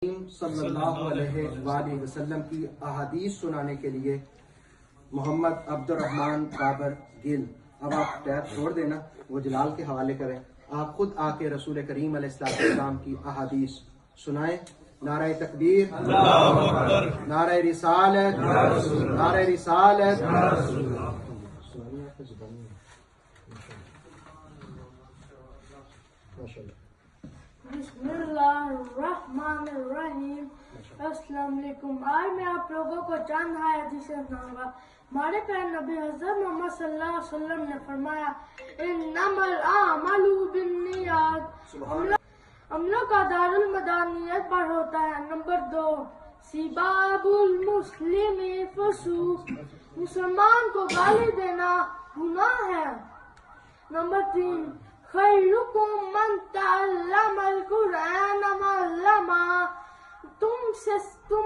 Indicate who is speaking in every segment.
Speaker 1: सल्लल्लाहु अलैहि वसल्लम की अहादीस सुनाने के लिए मोहम्मद अब्दुर्रहमान बाबर गिल। अब आप टैब छोड़ देना, वो जलाल के हवाले करें। आप खुद आके रसूल करीम अलैहिस्सलाम की अहादीस सुनाएं। नारे तकबीर, नारे रिसालत, नारे रिसालत।
Speaker 2: बिस्मिल्लाहिर्रहमानिर्रहीम। अस्सलाम वालेकुम। आज मैं आप लोगों को चंद हदीसें सुनाऊंगा। हमारे प्यारे नबी हज़रत मोहम्मद सल्लल्लाहु अलैहि वसल्लम ने फरमाया, इन्नमल आमलु बिन्नियात। अमलों का दारुल मदार नियत पर होता है। नंबर 2, सिबाबुल मुस्लिमी फसूक, मुसलमान को गाली देना गुनाह है। नंबर 3, खैरुकुम मन तअल्लमल कुरान व अल्लमा, तुम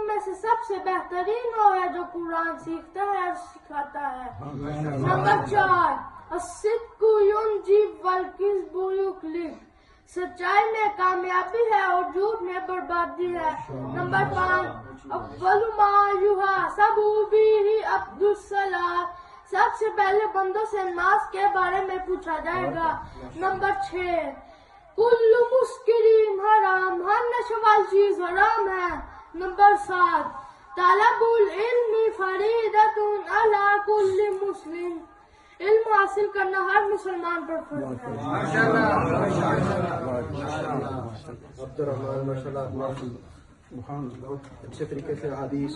Speaker 2: में से सबसे बेहतरीन वो है जो कुरान सीखता है और सिखाता है। नंबर 4, अस्सिद्कु युनजी वल किज़्बु युक्लिक, सच्चाई में कामयाबी है और झूठ में बर्बादी है। नंबर 5, अव्वलु मा युहासबु बिही अब्दुस्सलात, सबसे पहले बंदों से नमाज के बारे में पूछा जाएगा। नंबर 6, कुल्लु मुस्किरीन हराम, हर नशे वाली चीज हराम है। नंबर 7, तलबुल इल्मी फरीदतुन अला कुल्ली मुस्लिम, इल्म हासिल करना हर मुसलमान पर फर्ज है।
Speaker 1: अब्दुर्रहमान माशाल्लाह बहुत अच्छे तरीके से हदीस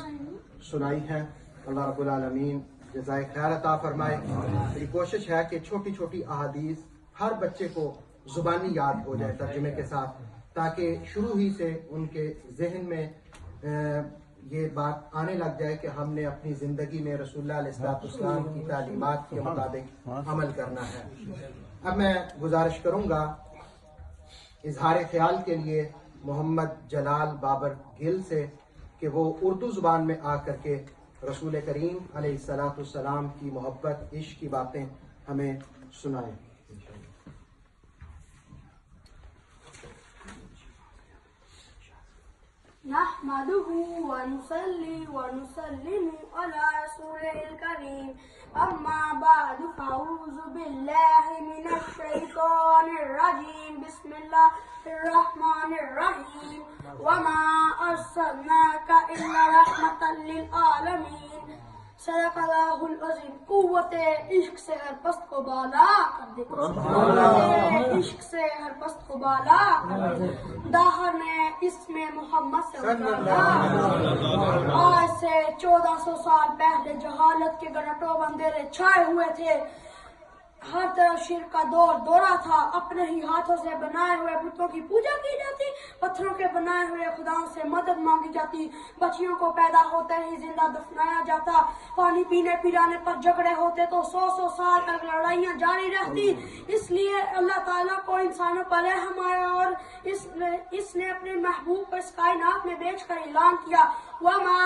Speaker 1: सुनाई है। अल्लाह रब्बुल आलमीन जज़ाए खैर अता फरमाए। मेरी कोशिश है कि छोटी छोटी अहादीस हर बच्चे को जुबानी याद हो जाए तर्जुमे के साथ, ताकि शुरू ही से उनके जहन में ये बात आने लग जाए कि हमने अपनी जिंदगी में रसूलुल्लाह अलैहिस्सलाम की तालीमात के मुताबिक अमल करना है। अब मैं गुजारिश करूंगा इजहार ख्याल के लिए मोहम्मद जलाल बाबर गिल से कि वो उर्दू जुबान में आकर के रसूल करीम अलैहिस्सलाम की मोहब्बत इश्क की बातें हमें सुनाएं।
Speaker 2: नहमदुहु व नुसल्ली व नुसल्लिमु अला रसूलिल करीम, अम्मा बअदु फअऊज़ु बिल्लाहि मिनश शैतानिर रजीम, बिस्मिल्लाहिर रहमानिर रहीम, वमा अर्सलनाका इल्ला रहमतल लिल आलमीन, सदक़ल्लाहुल अज़ीम। कुव्वते इश्क से हर पस्त को बाला कर दे, कुव्वते इश्क से हर पस्त को बाला कर दे, दाहर ने इसमें मोहम्मद से आज से 1400 साल पहले जहालत के गड़टों अंधेरे छाए हुए थे। हर तरफ शिर्क का दौरा था। अपने ही हाथों से बनाए हुए बुतों की पूजा की जाती, पत्थरों के बनाए हुए खुदाओं से मदद मांगी जाती, बच्चियों को पैदा होते ही जिंदा दफनाया जाता, पानी पीने पिलाने पर झगड़े होते तो 100 साल तक लड़ाइयां जारी रहती। इसलिए अल्लाह ताला को इंसानों पर रहम आया और इसने अपने महबूब को इस कायनात में भेजकर ऐलान किया, वमा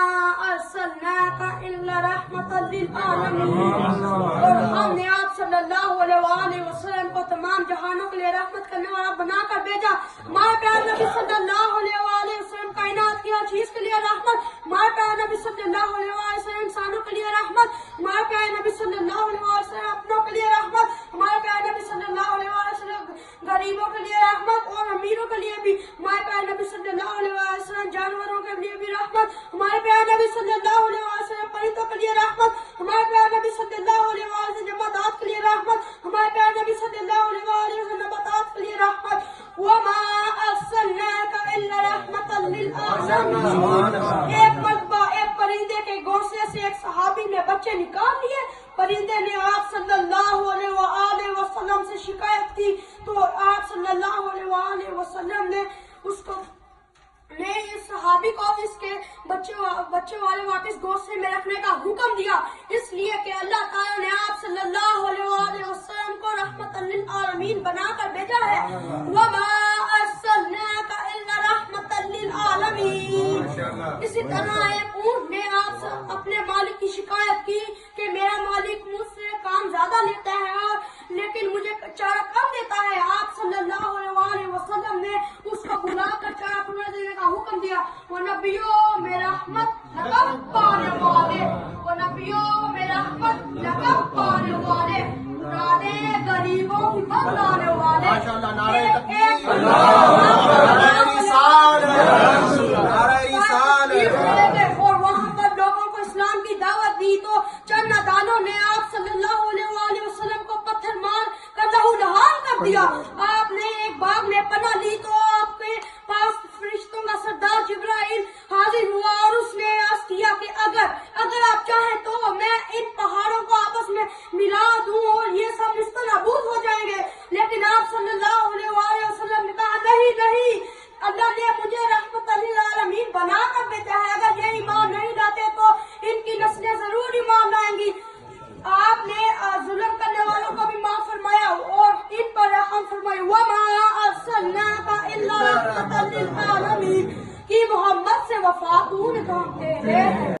Speaker 2: अर्सलनाका इल्ला रहमतल लिल आलमीन, और हमने आप सल्लल्लाहु अलैहि वसल्लम को तमाम जहानों के लिए रहमत करने वाला बनाकर भेजा। हमारे प्यारे नबी सल्लल्लाहु अलैहि वसल्लम कायनात की हर चीज के लिए रहमत, हमारे प्यारे नबी सल्लल्लाहु अलैहि वसल्लम इंसानों के लिए रहमत, हमारे प्यारे नबी सल्लल्लाहु अलैहि वसल्लम अपनों के लिए रहमत, हमारे प्यारे नबी सल्लल्लाहु अलैहि वसल्लम गरीबों के लिए रहमत और अमीरों के लिए भी, हमारे प्यारे नबी सल्लल्लाहु अलैहि वसल्लम जानवरों के लिए भी रहमत, हमारे प्यारे नबी सल्लल्लाहु अलैहि वसल्लम परिंदों के लिए रहमत, हमारे प्यारे नबी सल्लल्लाहु अलैहि वसल्लम जमादात के लिए रहमत, हमारे प्यारे नबी सल्लल्लाहु अलैहि वसल्लम नबातात के लिए रहमत, वमा अर्सलनाका इल्ला रहमतल लिल आलमीन। एक मरतबा एक परिंदे के घोंसले से एक सहाबी ने बच्चे निकाल लिए। परिंदे ने आप सल्लल्लाहु अलैहि वसल्लम से शिकायत की तो आप सल्लल्लाहु अलैहि वसल्लम ने इस सहाबी को इसके बच्चे वाले वापस घोंसले में रखने का हुक्म दिया, इसलिए कि अल्लाह ताला ने आप सल्लल्लाहु अलैहि वसल्लम को रहमतल लिल आलमीन बनाकर भेजा है। वमा अर्सलनाका इल्ला रहमतल लिल आलमीन। इसी तरह एक ऊंट ने आप अपने मालिक की शिकायत की कि मेरा मालिक मुझसे काम ज्यादा लेता है और लेकिन मुझे चारा कम देता है। आप सल्लल्लाहु अलैहि वसल्लम ने उसको बुलाकर चारा देने کا حکم دیا وہ نبیوں میں رحمت لقب پانے والے وہ نبیوں میں رحمت لقب پانے والے پرانے غریبوں کی بتانے والے
Speaker 1: ماشاءاللہ نعرہ تکبیر نعرہ رسالت نعرہ رسالت
Speaker 2: اور وہاں پر لوگوں کو اسلام کی دعوت دی تو چند نادانوں نے آپ صلی اللہ علیہ وسلم کو پتھر مار کر لہو لہان کر دیا آپ نے ایک باغ میں پناہ لی تو آپ کے پاس فرشتوں کا سردار جبرائیل حاضر ہوا اور اس نے عرض کیا کہ اگر آپ چاہیں تو میں ان پہاڑوں کو آپس میں ملا دوں اور یہ سب نابود ہو جائیں گے لیکن آپ صلی اللہ علیہ وسلم نے کہا نہیں اللہ نے مجھے رحمت للعالمین بنا کر بھیجا ہے اگر یہ ایمان نہیں لاتے تو ان کی نسلیں ضرور ایمان لائیں گی آپ نے ظلم کرنے والوں کو بھی معاف فرمایا اور ان پر رحم فرمایا وَمَا أَرْسَلْنَاكَ إِلَّا رَحْمَةً لِلْعَالَمِينَ کہ محمد سے وفا تو نکالتے ہیں